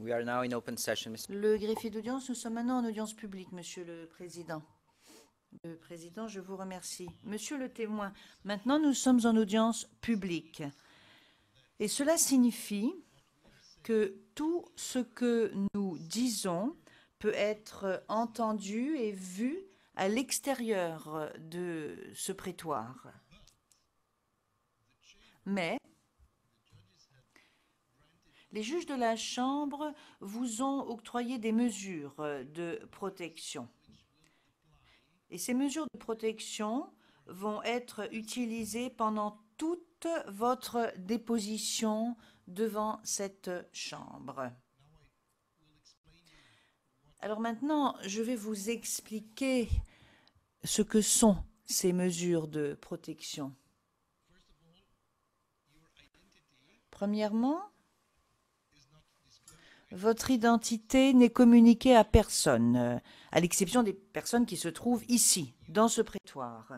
We are now in open session, Mr. Le greffier d'audience, nous sommes maintenant en audience publique, Monsieur le Président. Le Président, je vous remercie. Monsieur le témoin, maintenant nous sommes en audience publique. Et cela signifie que tout ce que nous disons peut être entendu et vu à l'extérieur de ce prétoire. Mais les juges de la Chambre vous ont octroyé des mesures de protection. Et ces mesures de protection vont être utilisées pendant toute votre déposition devant cette Chambre. Alors maintenant, je vais vous expliquer ce que sont ces mesures de protection. Premièrement, votre identité n'est communiquée à personne, à l'exception des personnes qui se trouvent ici, dans ce prétoire.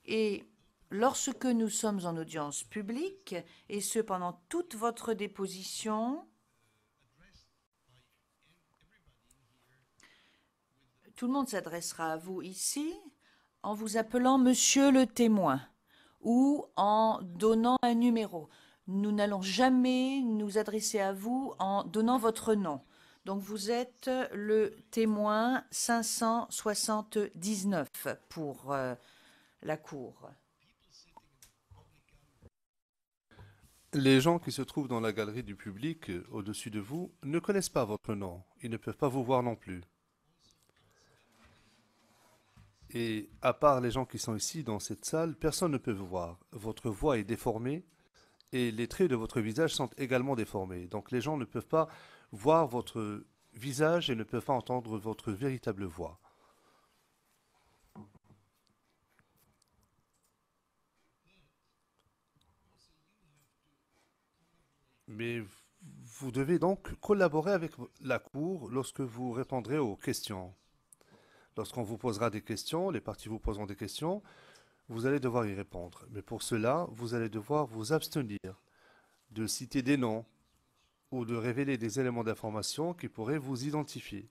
Et lorsque nous sommes en audience publique, et ce pendant toute votre déposition, tout le monde s'adressera à vous ici en vous appelant Monsieur le témoin ou en donnant un numéro. Nous n'allons jamais nous adresser à vous en donnant votre nom. Donc vous êtes le témoin 579 pour la Cour. Les gens qui se trouvent dans la galerie du public au-dessus de vous ne connaissent pas votre nom. Ils ne peuvent pas vous voir non plus. Et à part les gens qui sont ici dans cette salle, personne ne peut vous voir. Votre voix est déformée et les traits de votre visage sont également déformés. Donc les gens ne peuvent pas voir votre visage et ne peuvent pas entendre votre véritable voix. Mais vous devez donc collaborer avec la Cour lorsque vous répondrez aux questions. Lorsqu'on vous posera des questions, les parties vous poseront des questions, vous allez devoir y répondre. Mais pour cela, vous allez devoir vous abstenir de citer des noms ou de révéler des éléments d'information qui pourraient vous identifier.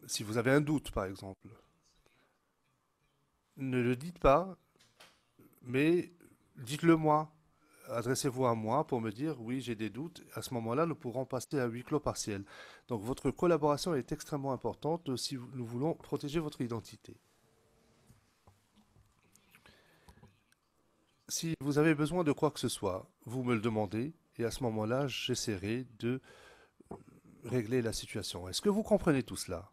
Si vous avez un doute, par exemple, ne le dites pas, mais dites-le moi. Adressez-vous à moi pour me dire, oui, j'ai des doutes. À ce moment-là, nous pourrons passer à huis clos partiel. Donc, votre collaboration est extrêmement importante si nous voulons protéger votre identité. Si vous avez besoin de quoi que ce soit, vous me le demandez et à ce moment-là, j'essaierai de régler la situation. Est-ce que vous comprenez tout cela?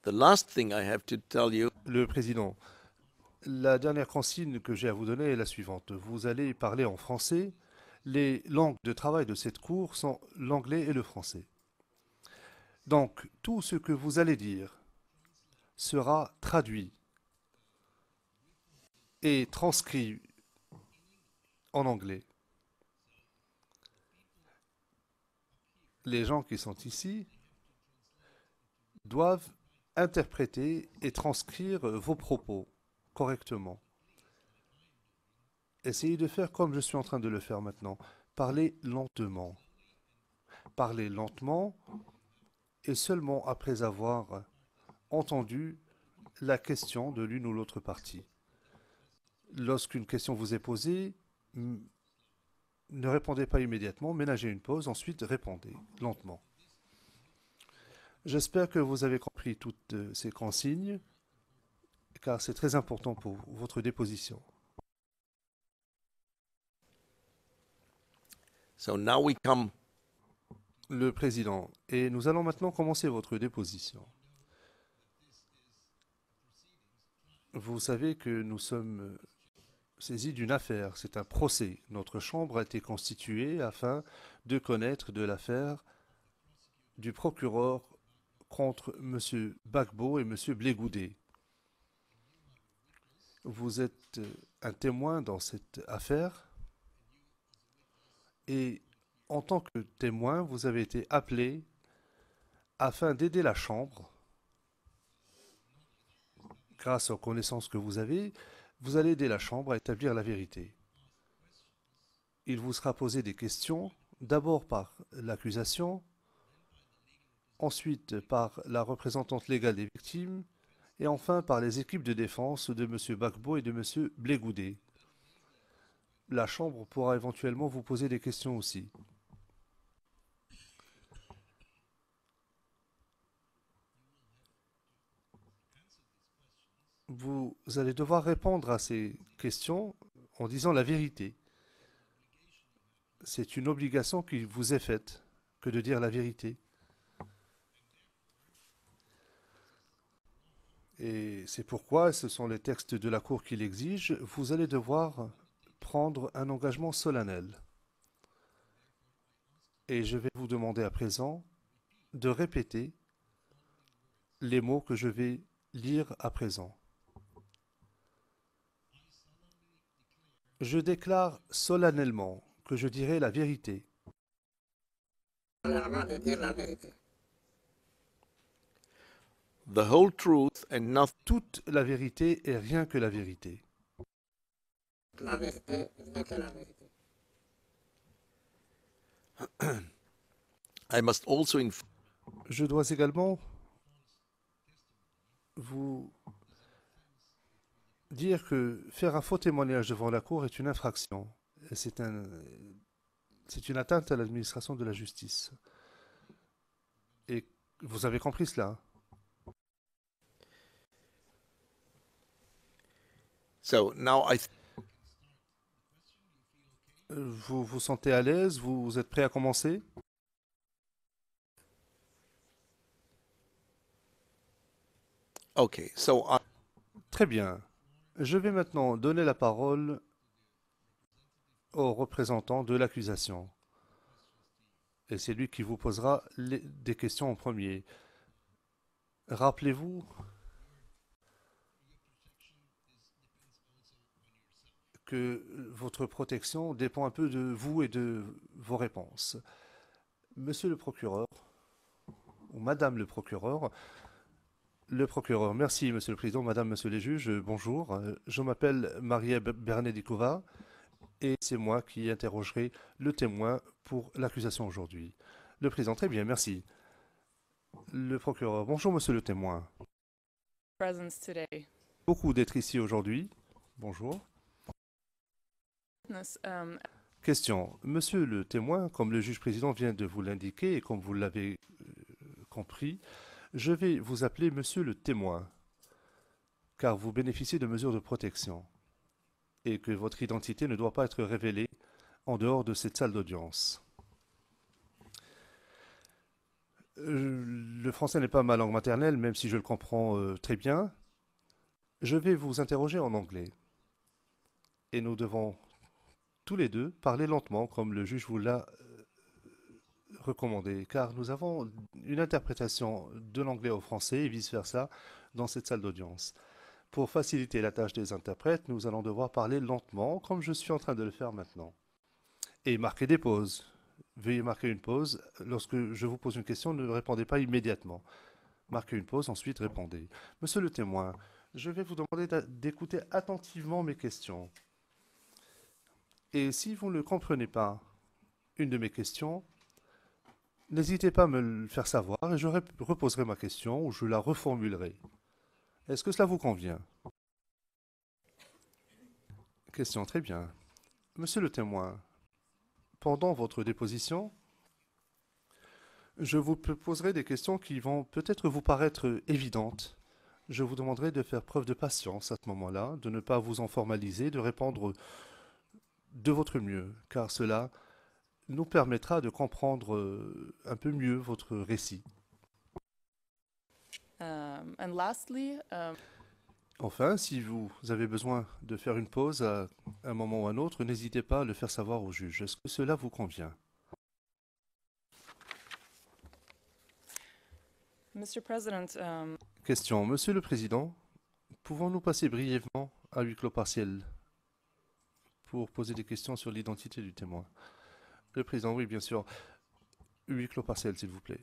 Le Président, la dernière consigne que j'ai à vous donner est la suivante. Vous allez parler en français. Les langues de travail de cette cour sont l'anglais et le français. Donc, tout ce que vous allez dire sera traduit et transcrit en anglais. Les gens qui sont ici doivent interpréter et transcrire vos propos correctement. Essayez de faire comme je suis en train de le faire maintenant. Parlez lentement. Parlez lentement et seulement après avoir entendu la question de l'une ou l'autre partie. Lorsqu'une question vous est posée, ne répondez pas immédiatement, ménagez une pause, ensuite répondez lentement. J'espère que vous avez compris toutes ces consignes, car c'est très important pour votre déposition. Le Président, et nous allons maintenant commencer votre déposition. Vous savez que nous sommes saisis d'une affaire, c'est un procès. Notre Chambre a été constituée afin de connaître de l'affaire du procureur contre M. GBagbo et M. Goudé. Vous êtes un témoin dans cette affaire et en tant que témoin, vous avez été appelé afin d'aider la Chambre. Grâce aux connaissances que vous avez, vous allez aider la Chambre à établir la vérité. il vous sera posé des questions, d'abord par l'accusation, ensuite par la représentante légale des victimes, et enfin par les équipes de défense de M. Gbagbo et de M. Goudé. La Chambre pourra éventuellement vous poser des questions aussi. Vous allez devoir répondre à ces questions en disant la vérité. C'est une obligation qui vous est faite que de dire la vérité. Et c'est pourquoi, ce sont les textes de la Cour qui l'exigent, vous allez devoir prendre un engagement solennel. Et je vais vous demander à présent de répéter les mots que je vais lire à présent. Je déclare solennellement que je dirai la vérité. The whole truth and nothing. Toute la vérité et rien que la vérité. I must also Je dois également vous dire que faire un faux témoignage devant la Cour est une infraction. C'est une atteinte à l'administration de la justice. Et vous avez compris cela? So now Vous vous sentez à l'aise? Vous êtes prêt à commencer? okay. So Très bien. Je vais maintenant donner la parole au représentant de l'accusation. Et c'est lui qui vous posera des questions en premier. Rappelez-vous que votre protection dépend un peu de vous et de vos réponses. Monsieur le procureur, ou Madame le procureur, merci Monsieur le Président, Madame, Monsieur les juges, bonjour. Je m'appelle Marie-Ève Bernedikova et c'est moi qui interrogerai le témoin pour l'accusation aujourd'hui. Le Président, très bien, merci. Le procureur, bonjour Monsieur le témoin. Beaucoup d'être ici aujourd'hui. Bonjour. Question. Monsieur le témoin, comme le juge président vient de vous l'indiquer et comme vous l'avez compris, je vais vous appeler Monsieur le témoin, car vous bénéficiez de mesures de protection et que votre identité ne doit pas être révélée en dehors de cette salle d'audience. Le français n'est pas ma langue maternelle, même si je le comprends très bien. Je vais vous interroger en anglais. Et nous devons tous les deux parler lentement, comme le juge vous l'a recommandé, car nous avons une interprétation de l'anglais au français et vice-versa dans cette salle d'audience. Pour faciliter la tâche des interprètes, nous allons devoir parler lentement, comme je suis en train de le faire maintenant. Et marquer des pauses. Veuillez marquer une pause. Lorsque je vous pose une question, ne répondez pas immédiatement. Marquez une pause, ensuite répondez. Monsieur le témoin, je vais vous demander d'écouter attentivement mes questions. Et si vous ne comprenez pas une de mes questions, n'hésitez pas à me le faire savoir et je reposerai ma question ou je la reformulerai. Est-ce que cela vous convient? Question, très bien. Monsieur le témoin, pendant votre déposition, je vous poserai des questions qui vont peut-être vous paraître évidentes. Je vous demanderai de faire preuve de patience à ce moment-là, de ne pas vous en formaliser, de répondre de votre mieux, car cela nous permettra de comprendre un peu mieux votre récit. Enfin, si vous avez besoin de faire une pause à un moment ou à un autre, n'hésitez pas à le faire savoir au juge. Est-ce que cela vous convient? Question. Monsieur le Président, pouvons-nous passer brièvement à huis clos partiel pour poser des questions sur l'identité du témoin? Le Président, oui, bien sûr. Huis clos partiel, s'il vous plaît.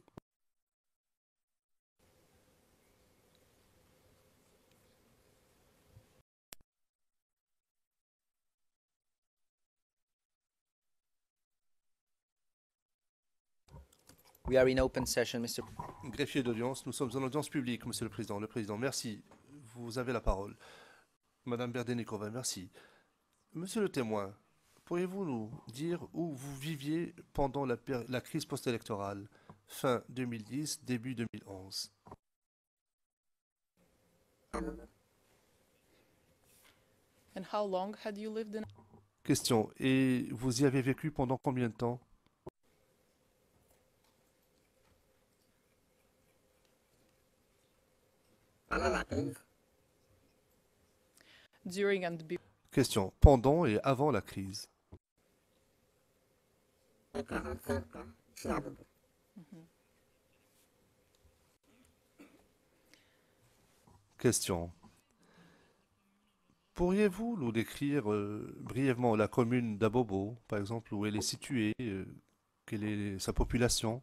We are in open session, Mr. Greffier d'audience, nous sommes en audience publique, Monsieur le Président. Le Président, merci. Vous avez la parole. Madame Berdenikova, merci. Monsieur le témoin, pourriez-vous nous dire où vous viviez pendant la crise post-électorale, fin 2010, début 2011? And how long had you lived in? Question. Et vous y avez vécu pendant combien de temps? During and before. Question. Pendant et avant la crise. Question. Pourriez-vous nous décrire brièvement la commune d'Abobo, par exemple, où elle est située, quelle est sa population?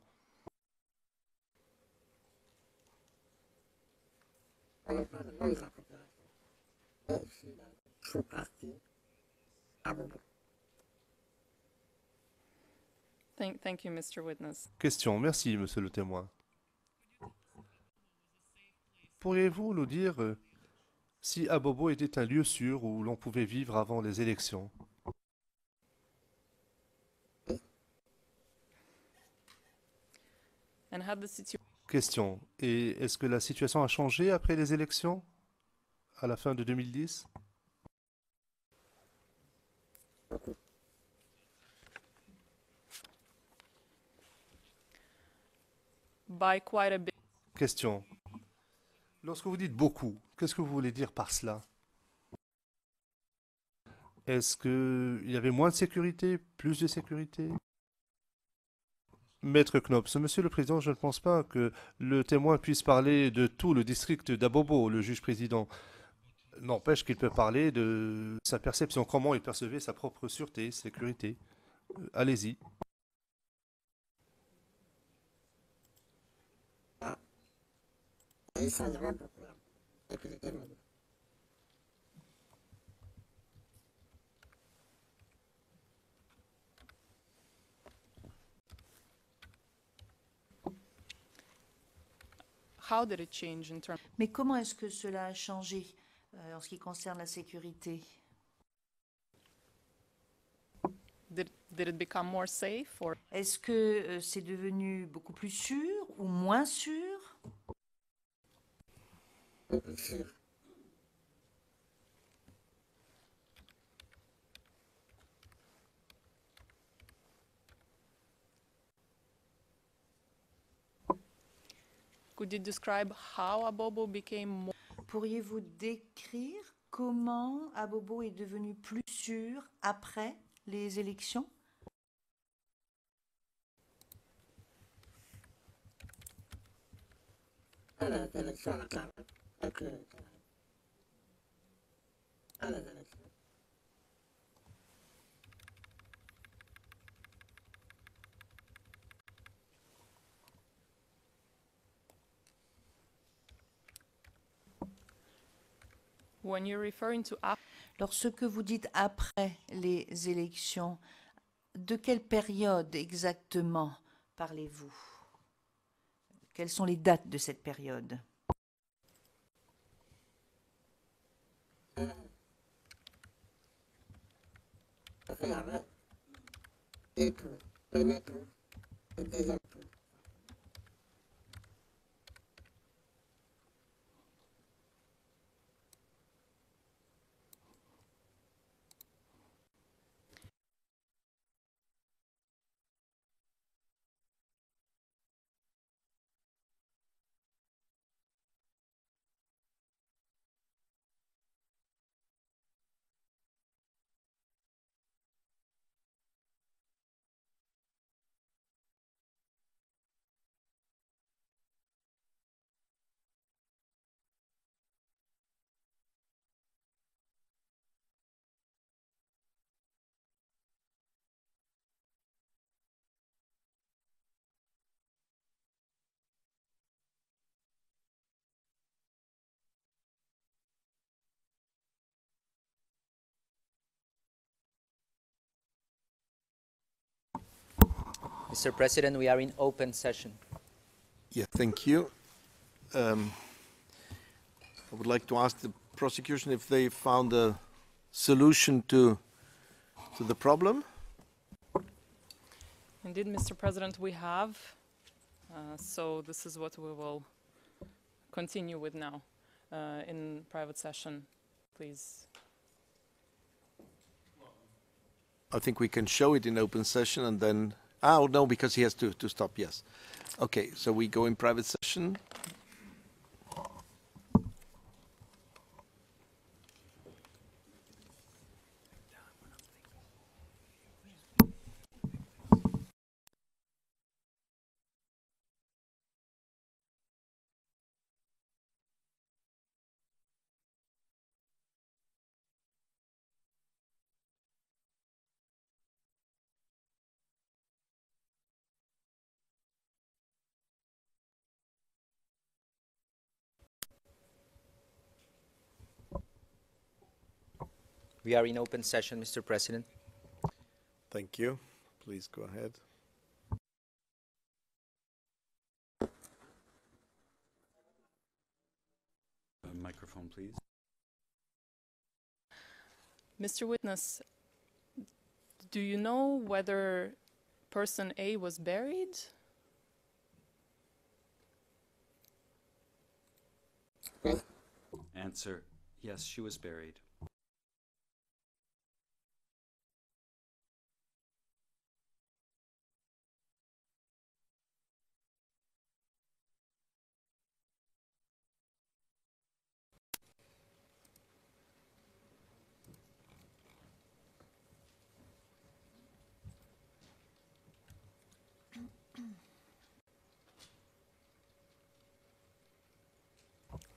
Thank you, Mr. Witness. Question. Merci, monsieur le témoin. Pourriez-vous nous dire si Abobo était un lieu sûr où l'on pouvait vivre avant les élections? And had the situation Question. Et est-ce que la situation a changé après les élections, à la fin de 2010? by quite a bit? Question. Lorsque vous dites beaucoup, qu'est-ce que vous voulez dire par cela? Est-ce qu'il y avait moins de sécurité, plus de sécurité? Maître Knops, Monsieur le Président, je ne pense pas que le témoin puisse parler de tout le district d'Abobo, le juge président. N'empêche qu'il peut parler de sa perception, comment il percevait sa propre sûreté, sécurité. Allez-y. How did it change in terms? Mais comment est-ce que cela a changé en ce qui concerne la sécurité? Did it become more safe or? Est-ce que c'est devenu beaucoup plus sûr ou moins sûr? Could you describe how Abobo became more? Pourriez-vous décrire comment Abobo est devenu plus sûr après les élections? When you're referring to Lorsque vous dites après les élections, de quelle période exactement parlez-vous? Quelles sont les dates de cette période? Mr. President, we are in open session. Yeah, thank you. I would like to ask the prosecution if they found a solution to the problem. Indeed, Mr. President, we have. So this is what we will continue with now in private session, please. I think we can show it in open session and then... Oh, no, because he has to stop, yes. Okay, so we go in private session. We are in open session, Mr. President. Thank you. Please go ahead. Microphone, please. Mr. Witness, do you know whether person A was buried? Answer, yes, she was buried.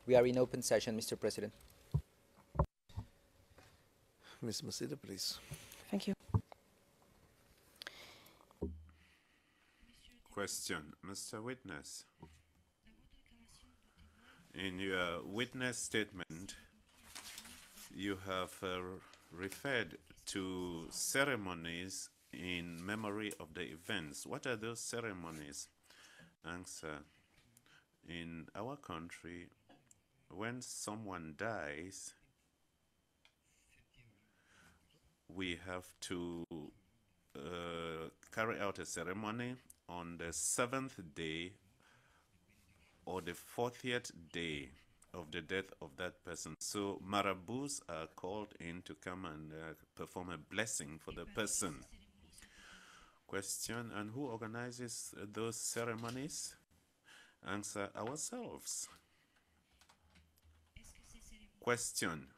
We are in open session, Mr. President. Ms. Masida, please. Thank you. Question. Mr. Witness, in your witness statement, you have referred to ceremonies in memory of the events. What are those ceremonies? Answer. In our country, when someone dies, we have to carry out a ceremony on the 7th day or the 40th day of the death of that person. So marabouts are called in to come and perform a blessing for the person. Question, and who organizes those ceremonies? Answer, ourselves. Question,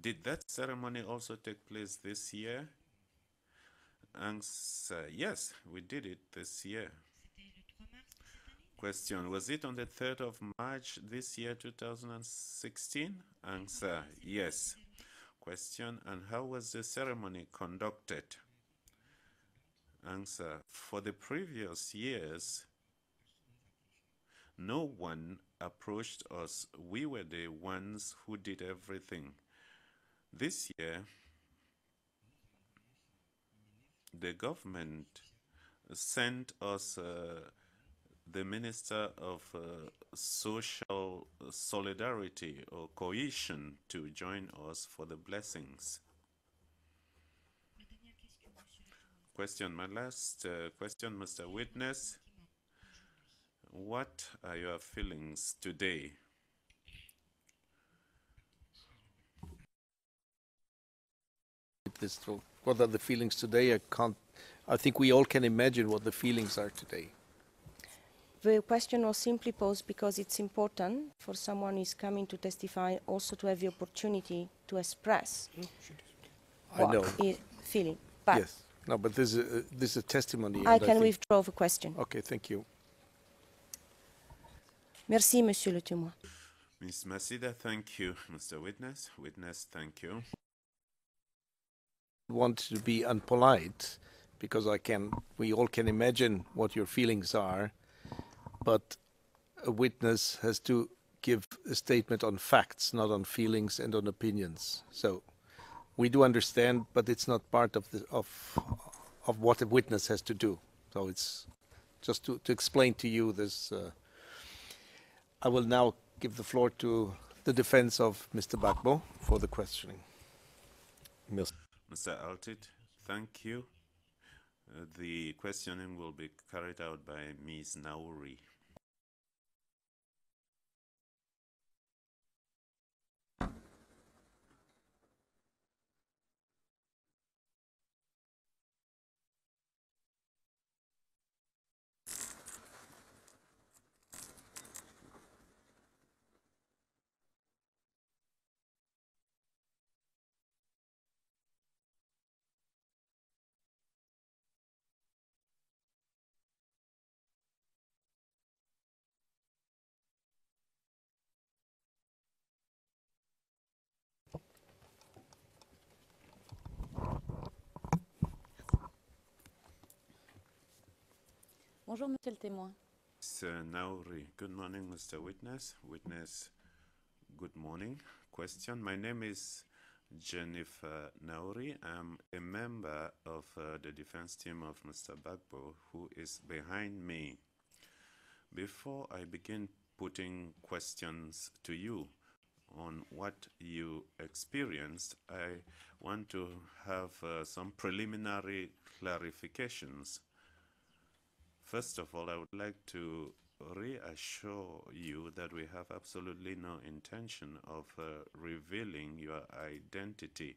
did that ceremony also take place this year? Answer, yes, we did it this year. Question, was it on the 3rd of March this year, 2016? Answer, yes. Question, and how was the ceremony conducted? Answer, for the previous years, no one approached us. We were the ones who did everything. This year, the government sent us the Minister of Social Solidarity or Cohesion to join us for the blessings. Question, my last question, Mr. Witness. What are your feelings today? What are the feelings today? I think we all can imagine what the feelings are today. The question was simply posed because it's important for someone who is coming to testify also to have the opportunity to express what is feeling. But yes. No, but this is a testimony. I can withdraw the question. Okay, thank you. Merci, Monsieur le témoin. Ms. Masida, thank you. Mr. Witness, thank you. I want to be unpolite because we all can imagine what your feelings are, but a witness has to give a statement on facts, not on feelings and on opinions. So we do understand, but it's not part of of what a witness has to do. So it's just to explain to you this. I will now give the floor to the defense of Mr. Gbagbo for the questioning. Mr. Altit, thank you. The questioning will be carried out by Ms. Nauri. Bonjour, monsieur le témoin. Mr. Nauri, good morning, Mr. Witness. Witness, good morning. Question, my name is Jennifer Nauri. I'm a member of the defense team of Mr. Gbagbo, who is behind me. Before I begin putting questions to you on what you experienced, I want to have some preliminary clarifications. First of all, I would like to reassure you that we have absolutely no intention of revealing your identity.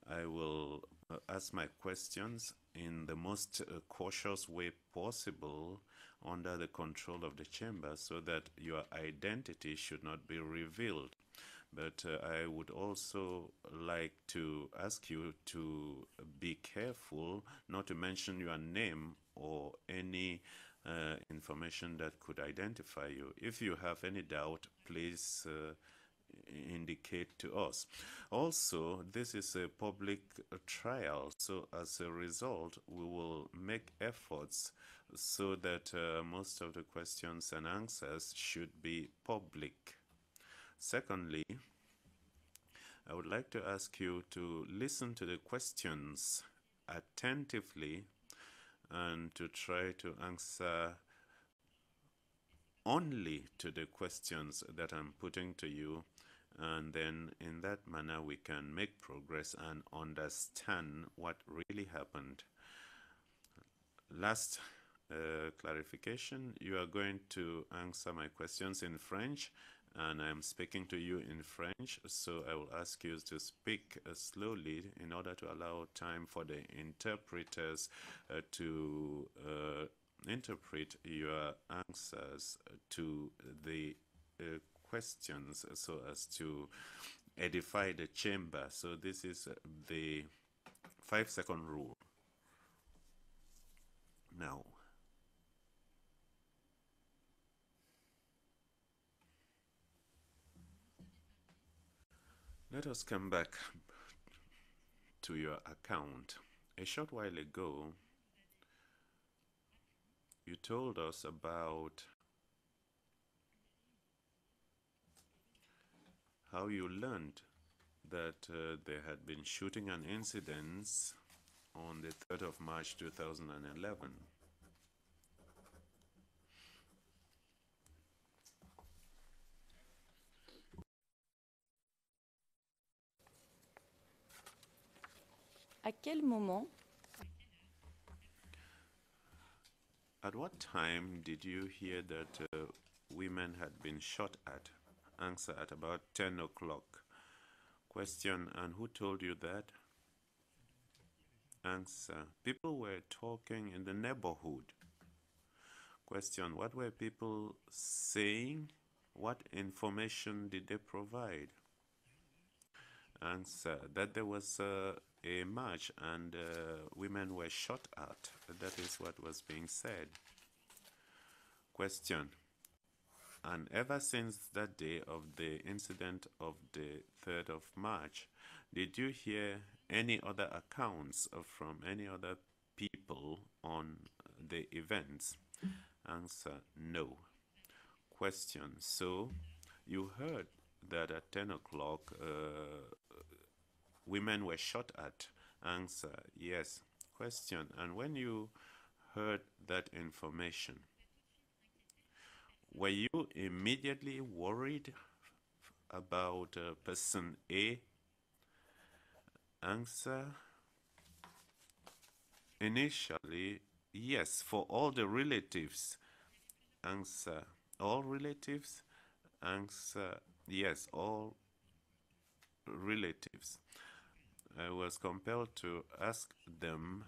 I will ask my questions in the most cautious way possible under the control of the chamber so that your identity should not be revealed. But I would also like to ask you to be careful not to mention your name or any information that could identify you. If you have any doubt, please indicate to us. Also, this is a public trial, so as a result, we will make efforts so that most of the questions and answers should be public. Secondly, I would like to ask you to listen to the questions attentively and to try to answer only to the questions that I'm putting to you, and then in that manner we can make progress and understand what really happened. Last clarification, you are going to answer my questions in French, and I'm speaking to you in French, so I will ask you to speak slowly in order to allow time for the interpreters to interpret your answers to the questions so as to edify the chamber. So this is the 5-second rule. Now, let us come back to your account. A short while ago, you told us about how you learned that there had been shooting and incidents on the 3rd of March 2011. À quel moment At what time did you hear that women had been shot at? Answer, at about 10 o'clock. Question, and who told you that? Answer, people were talking in the neighborhood. Question, what were people saying? What information did they provide? Answer, that there was a march and women were shot at. That is what was being said. Question, and ever since that day of the incident of the 3rd of March, did you hear any other accounts from any other people on the events? Answer, no. Question, so you heard that at 10 o'clock women were shot at. Answer, yes. Question, and when you heard that information, were you immediately worried about person A? Answer, initially, yes, for all the relatives. Answer, all relatives? Answer, yes, all relatives. I was compelled to ask them,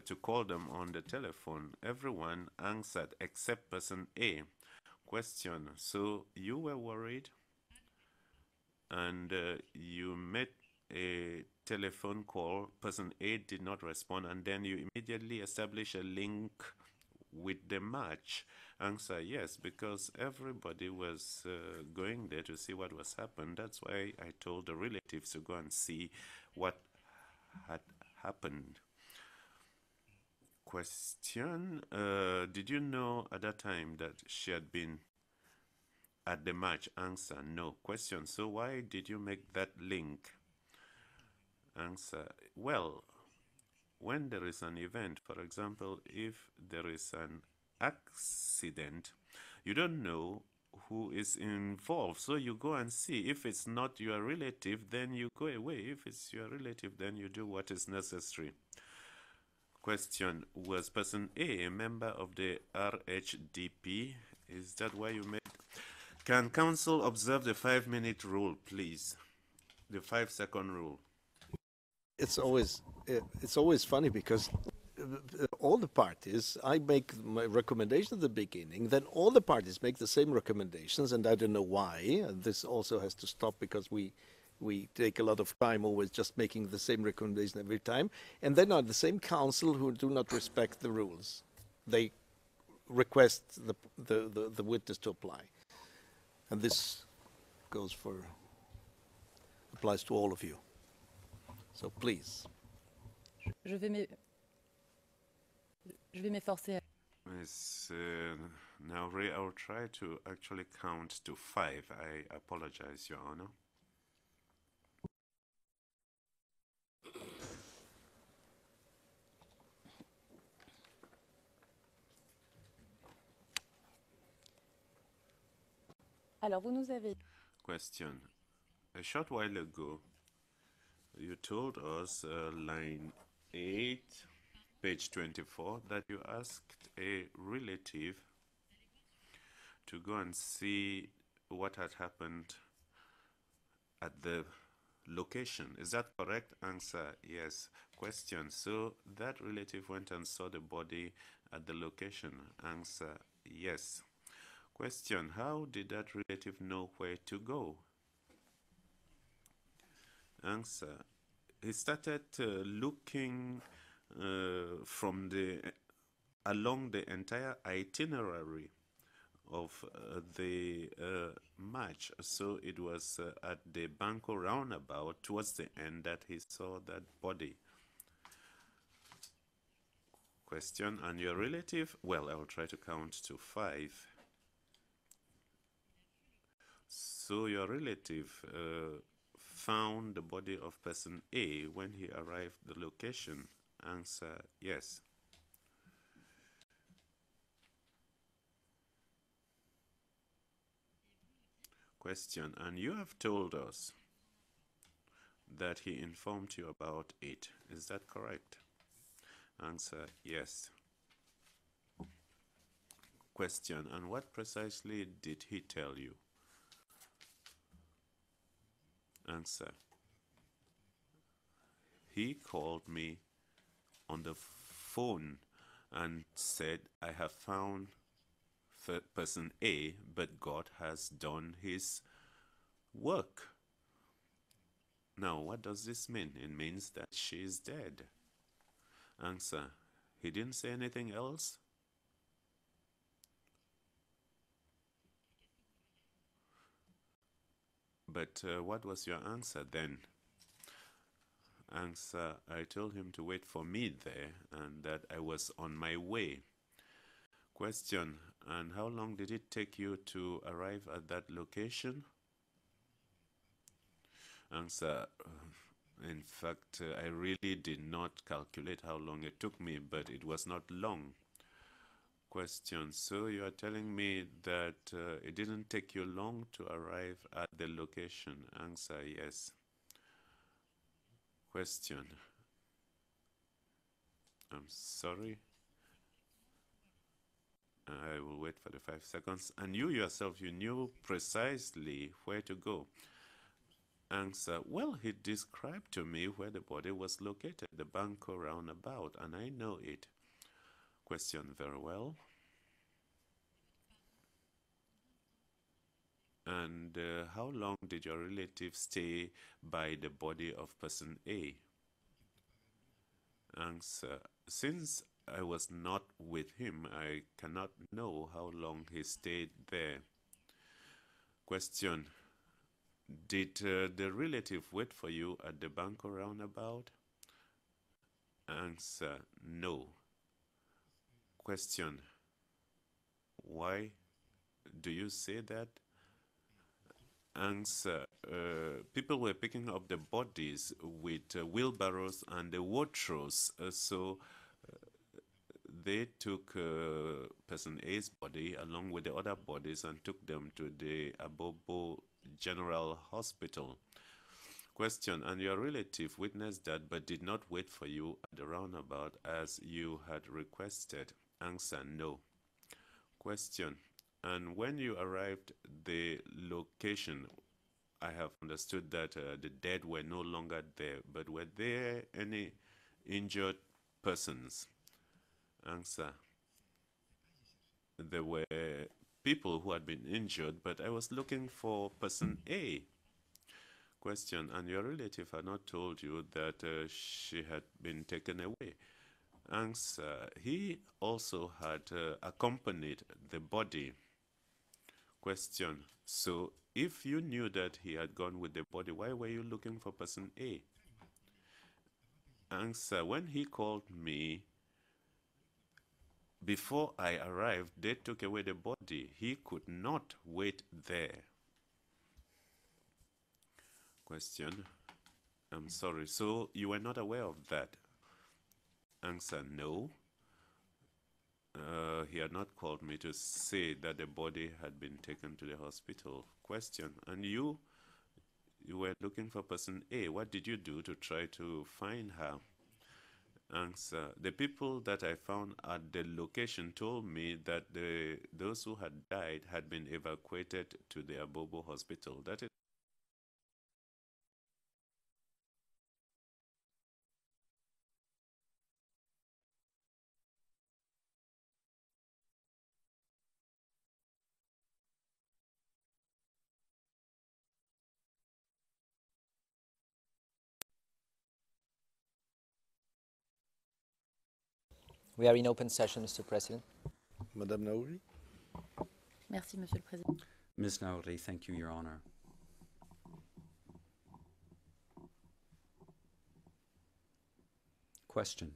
to call them on the telephone. Everyone answered except person A. Question, so you were worried and you made a telephone call, person A did not respond, and then you immediately establish a link with the match. Answer, yes, because everybody was going there to see what was happened. That's why I told the relatives to go and see what had happened. Question, did you know at that time that she had been at the match? Answer, no. Question, so why did you make that link? Answer, well, when there is an event, for example, if there is an accident, you don't know who is involved, so you go and see. If it's not your relative, then you go away. If it's your relative, then you do what is necessary. Question, was person A a member of the RHDP? Is that why you made? Can counsel observe the 5-minute rule, please? The 5-second rule. It's always funny because all the parties, I make my recommendation at the beginning, then all the parties make the same recommendations, and I don't know why. And this also has to stop because we take a lot of time always just making the same recommendation every time. And then are the same council who do not respect the rules. They request the witness to apply. And this applies to all of you. So please. Je vais m'efforcer. Miss Nauri, I will try to actually count to 5. I apologize, Your Honor. Alors, vous nous avez... Question. A short while ago, you told us, line 8, page 24, that you asked a relative to go and see what had happened at the location. Is that correct? Answer, yes. Question, so that relative went and saw the body at the location. Answer, yes. Question, how did that relative know where to go? Answer, he started looking along the entire itinerary of the match. So it was at the Banco roundabout towards the end that he saw that body. Question, and your relative? Well, I will try to count to 5. So your relative found the body of person A when he arrived at the location. Answer, yes. Question, and you have told us that he informed you about it. Is that correct? Answer, yes. Question, and what precisely did he tell you? Answer, he called me on the phone and said, I have found person A, but God has done his work. Now, what does this mean? It means that she is dead. Answer, he didn't say anything else? But what was your answer then? Answer, I told him to wait for me there and that I was on my way. Question, and how long did it take you to arrive at that location? Answer. In fact, I really did not calculate how long it took me, but it was not long. Question. So you are telling me that it didn't take you long to arrive at the location? Answer. Yes. Question. I'm sorry. I will wait for the 5 seconds. And you yourself, you knew precisely where to go. Answer. Well, he described to me where the body was located, the Banco roundabout, and I know it. Question. Very well. And how long did your relative stay by the body of person A? Answer. Since I was not with him, I cannot know how long he stayed there. Question. Did the relative wait for you at the Banco roundabout? Answer. No. Question. Why do you say that? Answer. People were picking up the bodies with wheelbarrows and the wardrobes, so they took person A's body along with the other bodies and took them to the Abobo General Hospital. Question. And your relative witnessed that but did not wait for you at the roundabout as you had requested? Answer. No. Question. And when you arrived the location, I have understood that the dead were no longer there, but were there any injured persons? Answer. There were people who had been injured, but I was looking for person A. Question. And your relative had not told you that she had been taken away? Answer. He also had accompanied the body. Question. So if you knew that he had gone with the body, why were you looking for person A? Answer. When he called me, before I arrived, they took away the body. He could not wait there. Question. I'm sorry. So you were not aware of that? Answer. No. He had not called me to say that the body had been taken to the hospital. Question. And you were looking for person A. What did you do to try to find her? Answer. The people that I found at the location told me that those who had died had been evacuated to the Abobo hospital. That is. We are in open session, Mr. President. Madame Naouri? Merci, Monsieur le Président. Ms. Nauri, thank you, Your Honor. Question.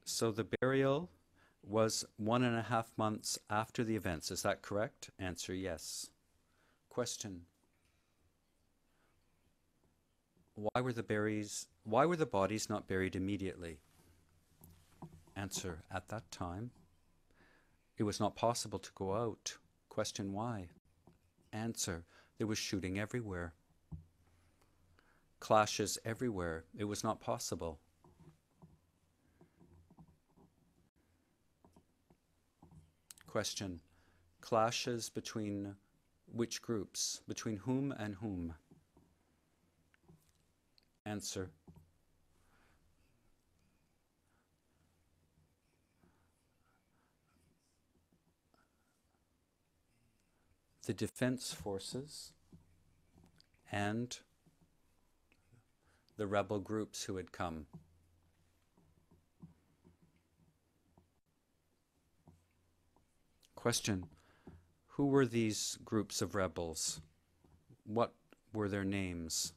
So the burial was 1.5 months after the events, is that correct? Answer, yes. Question. Why were the bodies not buried immediately? Answer, at that time, it was not possible to go out. Question, why? Answer, there was shooting everywhere. Clashes everywhere. It was not possible. Question, clashes between which groups? Between whom and whom? Answer, the defense forces and the rebel groups who had come. Question. Who were these groups of rebels? What were their names?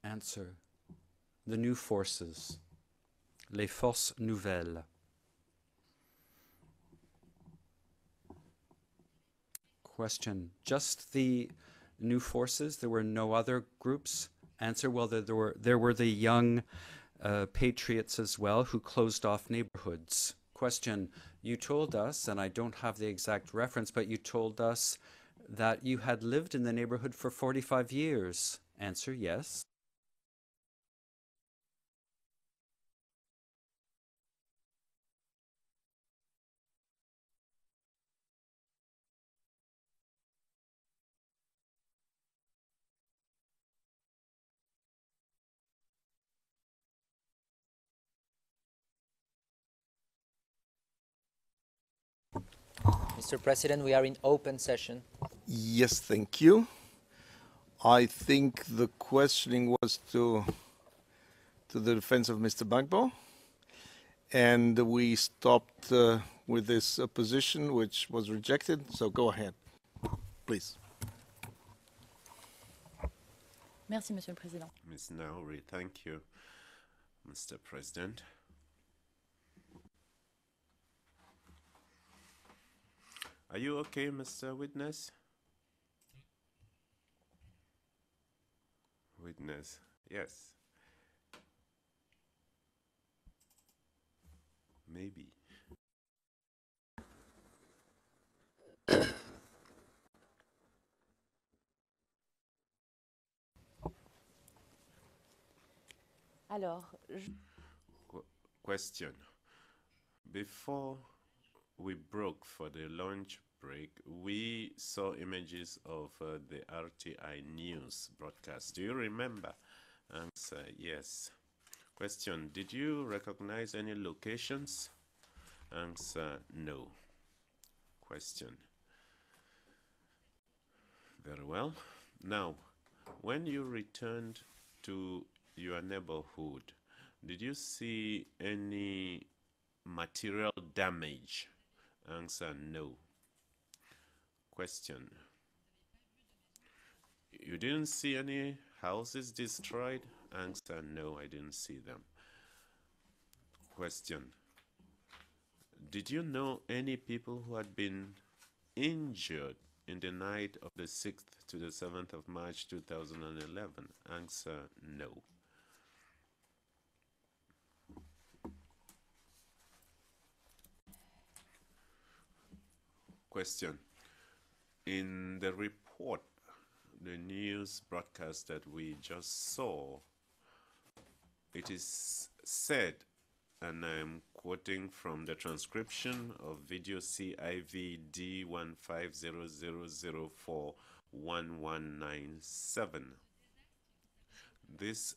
Answer. The new forces. Les forces nouvelles. Question. Just the new forces? There were no other groups? Answer, well, there were the young patriots as well who closed off neighborhoods. Question, you told us, and I don't have the exact reference, but you told us that you had lived in the neighborhood for 45 years. Answer, yes. Mr. President, we are in open session. Yes, thank you. I think the questioning was to the defense of Mr. Gbagbo, and we stopped with this position, which was rejected. So go ahead, please. Merci, Monsieur le Président. Ms. Nauri, thank you, Mr. President. Are you okay, Mr. Witness? Witness, yes. Maybe. Alors, Question. Before we broke for the lunch break, we saw images of the RTI news broadcast. Do you remember? Answer, yes. Question, did you recognize any locations? Answer, no. Question. Very well. Now, when you returned to your neighborhood, did you see any material damage? Answer, no. Question. You didn't see any houses destroyed? Answer, no, I didn't see them. Question. Did you know any people who had been injured in the night of the 6th to the 7th of March 2011? Answer, no. Question. In the report, the news broadcast that we just saw, it is said, and I'm quoting from the transcription of video CIVD 1500041197. This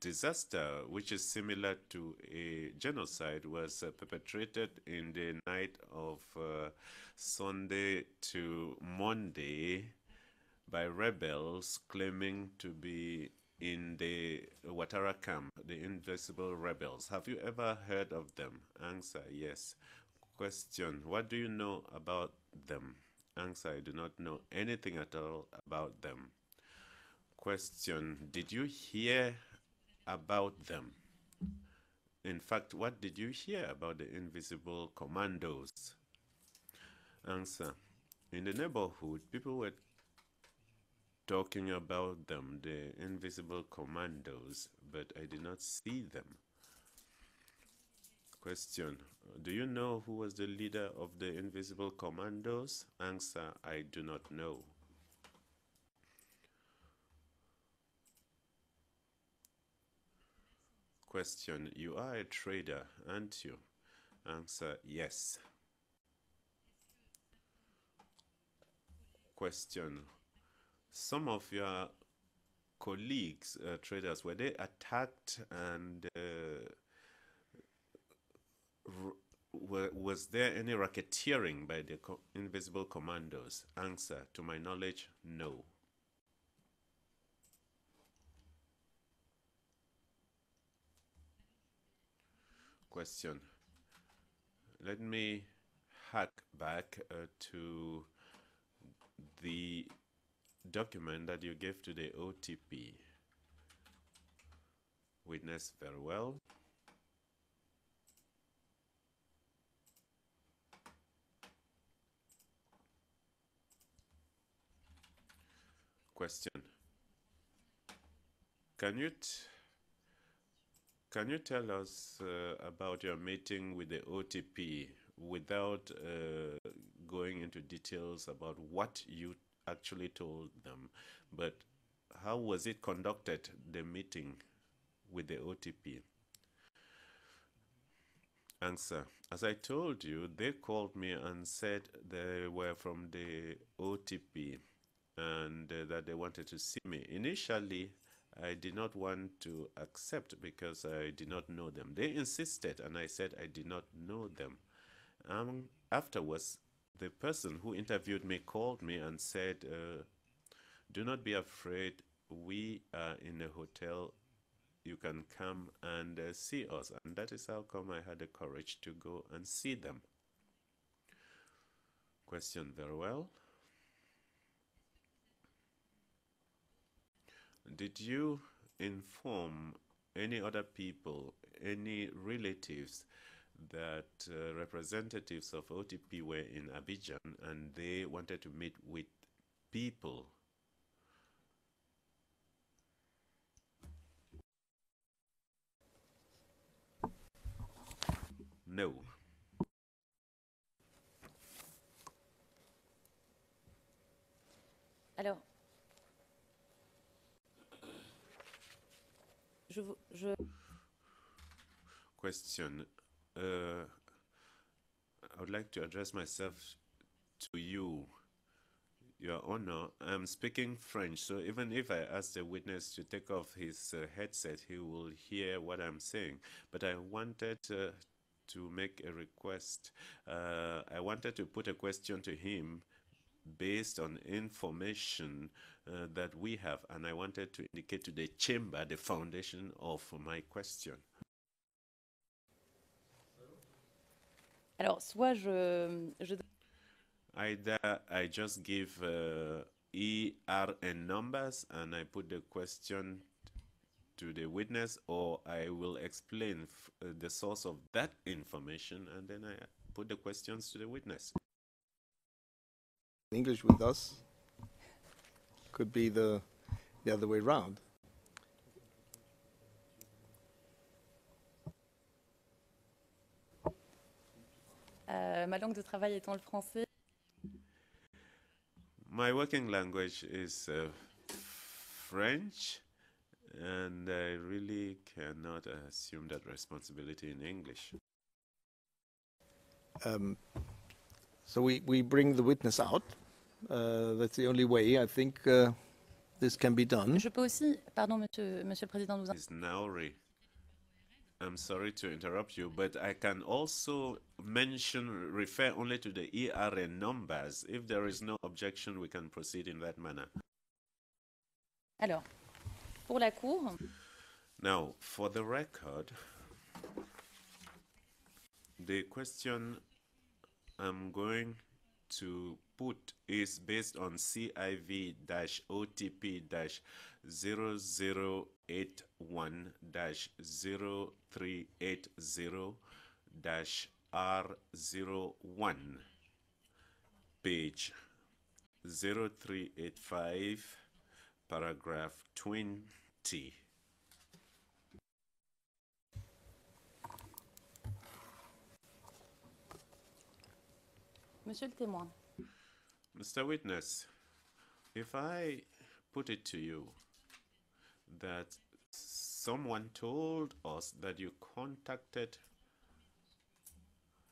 disaster, which is similar to a genocide, was perpetrated in the night of Sunday to Monday by rebels claiming to be in the Ouattara camp, the invisible rebels. Have you ever heard of them? Answer, yes. Question, what do you know about them? Answer, I do not know anything at all about them. Question, did you hear about them? In fact, what did you hear about the invisible commandos? Answer, in the neighborhood, people were talking about them, the invisible commandos, but I did not see them. Question, do you know who was the leader of the invisible commandos? Answer, I do not know. Question, you are a trader, aren't you? Answer, yes. Question, some of your colleagues, traders, were they attacked, and was there any racketeering by the invisible commandos? Answer, to my knowledge, no. Question, let me hack back to the document that you gave to the OTP. Witness, very well. Question. Can you tell us about your meeting with the OTP without going into details about what you actually told them, but how was it conducted, the meeting with the OTP? Answer. As I told you, they called me and said they were from the OTP and that they wanted to see me. Initially, I did not want to accept because I did not know them. They insisted, and I said I did not know them. Afterwards, the person who interviewed me called me and said, do not be afraid. We are in a hotel. You can come and see us. And that is how come I had the courage to go and see them. Question. Very well. Did you inform any other people, any relatives, that representatives of OTP were in Abidjan and they wanted to meet with people? No. Alors, Question. I would like to address myself to you, Your Honor. I'm speaking French, so even if I ask the witness to take off his headset, he will hear what I'm saying. But I wanted to make a request. I wanted to put a question to him based on information that we have, and I wanted to indicate to the chamber the foundation of my question. alors soit Either I just give ERN numbers and I put the question to the witness, or I will explain the source of that information and then I put the questions to the witness. English with us could be the other way around. ma langue de travail étant le français. My working language is French, and I really cannot assume that responsibility in English. So we bring the witness out. That's the only way I think this can be done. Je peux aussi, pardon Monsieur le Président, I'm sorry to interrupt you, but I can also refer only to the ERN numbers. If there is no objection, we can proceed in that manner. Alors, pour la Cour. Now, for the record, the question I'm going to put is based on CIV-OTP-0081-0380-R01, page 0385, paragraph 20. Monsieur le témoin. Mr. Witness, if I put it to you that someone told us that you contacted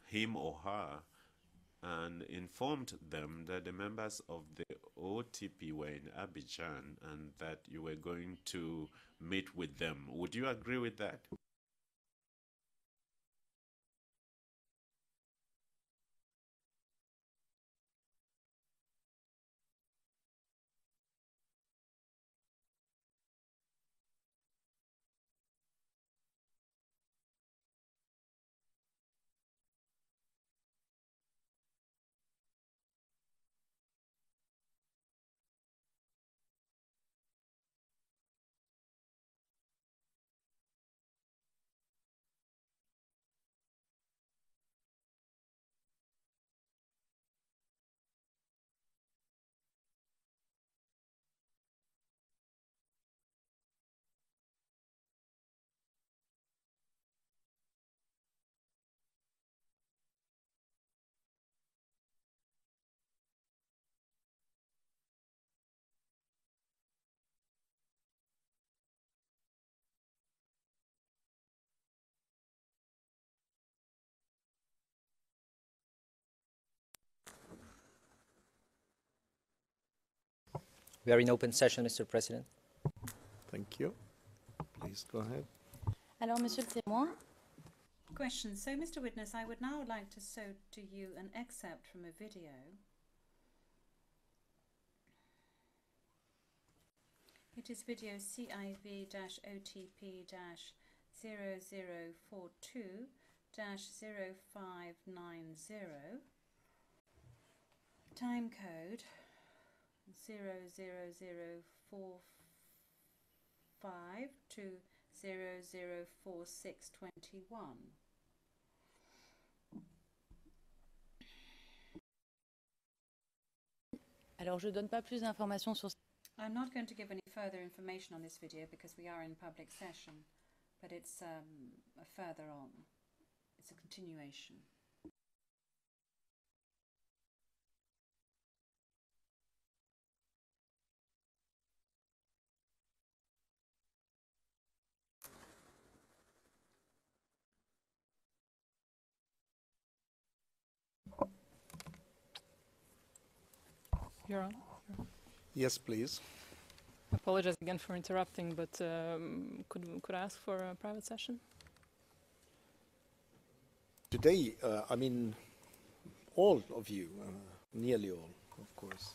him or her and informed them that the members of the OTP were in Abidjan and that you were going to meet with them, would you agree with that? We are in open session, Mr. President. Thank you. Please go ahead. Alors, Monsieur le témoin, Question. So, Mr. Witness, I would now like to show to you an excerpt from a video. It is video CIV-OTP-0042-0590. Time code 00045 to 004621. alors je donne pas plus d'informations sur. I'm not going to give any further information on this video because we are in public session, but it's a further on. It's a continuation. You're on. Yes, please. Apologize again for interrupting, but could I ask for a private session? Today, I mean, all of you, nearly all, of course.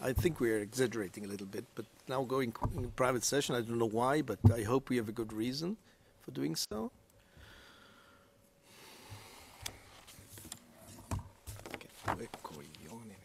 I think we're exaggerating a little bit, but now going in private session, I don't know why, but I hope we have a good reason for doing so. Che due coglioni.